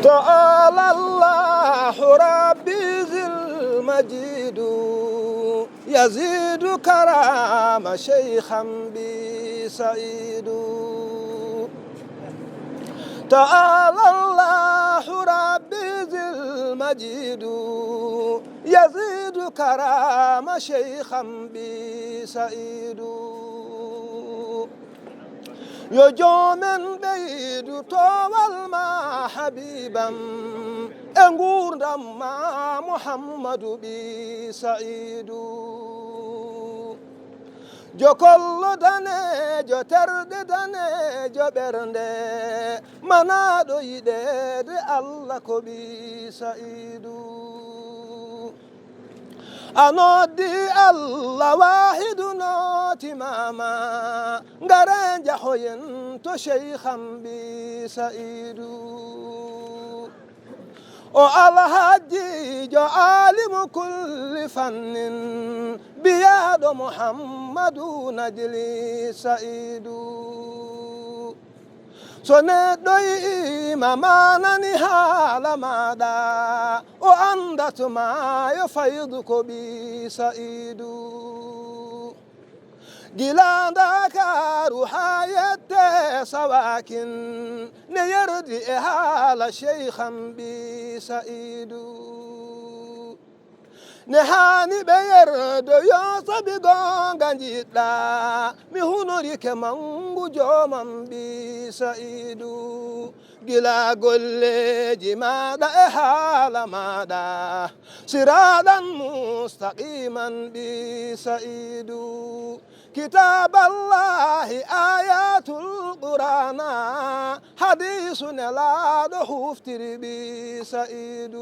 تعالى الله ربي ذي المجيد يزيد كرام شيخا بي سعيد تعالى الله ربي ذي المجيد يزيد كرام شيخا بي سعيد يجومن بيد طوال ما حبيبا انغور دما محمد بي سعيد جو كل دانه جو ترد دانه جو برنده منادو يدد الله كو بي سعيد أنودي الله واحد نوتي ماما غرانجا خوين تو شيخا بي سعيد او الحاجي جو عالم كل فن بياد محمد نجلي سعيد سنة دوي ماما ناني حال مادا وأندت ما يفيضك بي سعيد جلان داكار حياة سواكن نيردي حال شيخا بي سعيد نهاني بيرد يوسف بغان جيدا مهنوري كمان جومن بي سعيد جلا قل جمادا حال مادا سرادا مستقيما بي سعيد كتاب الله آيات القرآن حديث لا دحفتر بي سعيد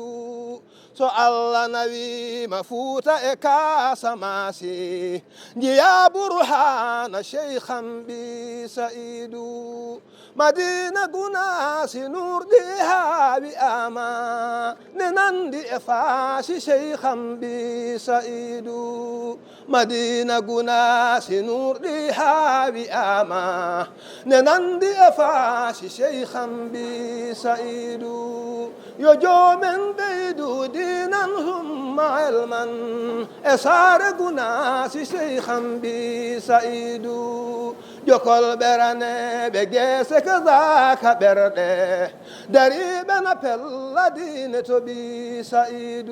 سؤال نبي مفوت إكا سماسي جيا برهان شيخا بي سعيد مدينة قناس نور ديها بأما ننندي إفاس شيخا بي سعيد مدينة قناس نور ديها بأما ننندي إفاس شيخا بي سعيد يجو من بيدو دينا ثم علما أسار قناس شيخا بي سعيد جوكل براني بجيسك ذاك برده دريبنا بلدين تبي سعيد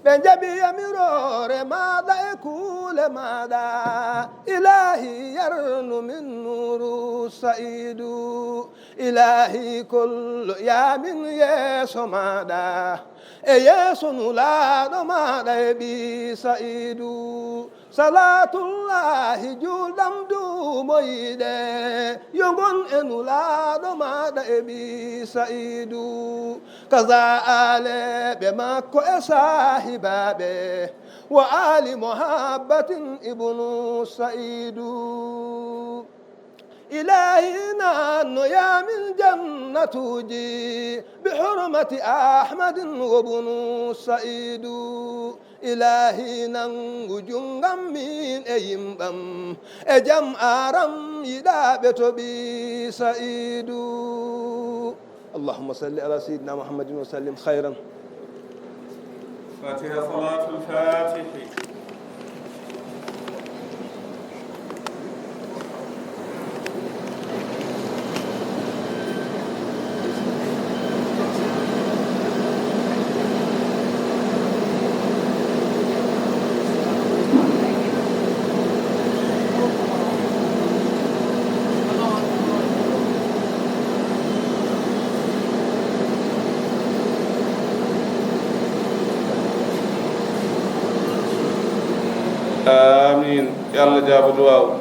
بنجبي مرور ماذا يقول ماذا إلهي يرن من نور سعيد إلهي كل يا من يسو ماذا يسو نولاد ماذا بي سعيد صلاة الله جودم دوم يده يغن انولاد ماذا بي سعيد كذا آل بمكو صاحبه وآل محبة ابن سعيد إلهنا يا من جنة جي بحرمة أحمد وابن سعيد إلهنا وجنغم من أيمبم أجم آرم يدابت بي سعيد اللهم صل على سيدنا محمد وسلم خيرا فاتحة صلاة الفاتح آمين يلا جاب دعاء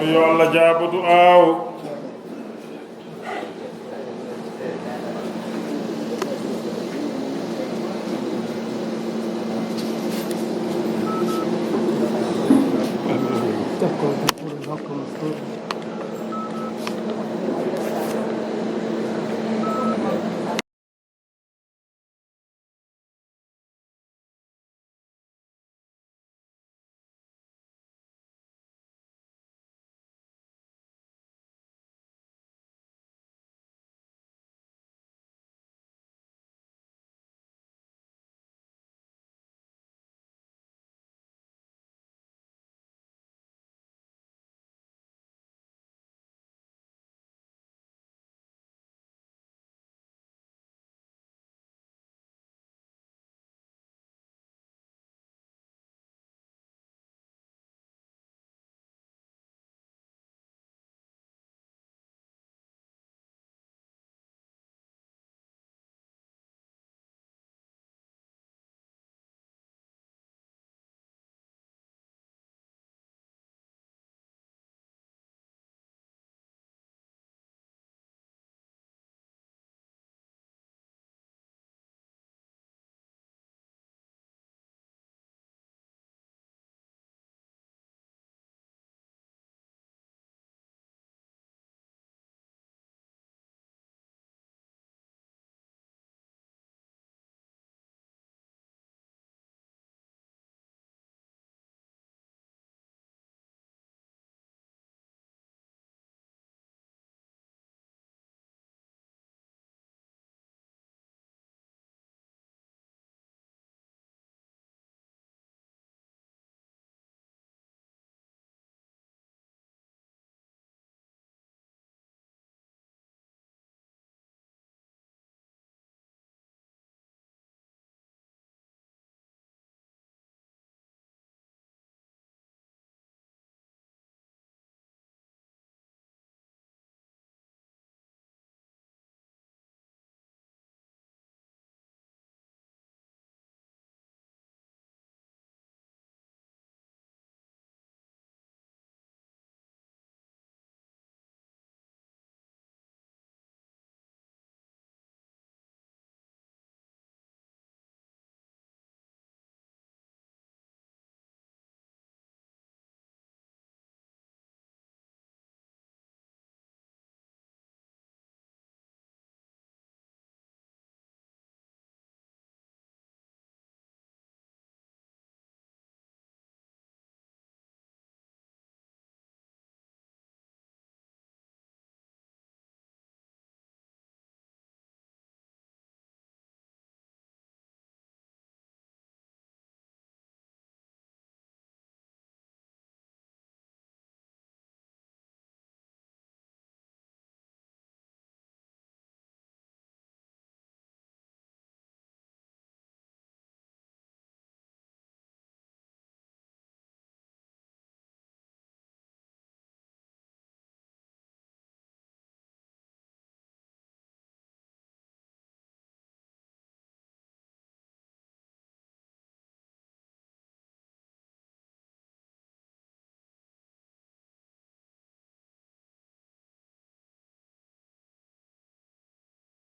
يلا جاب دعاء D'accord.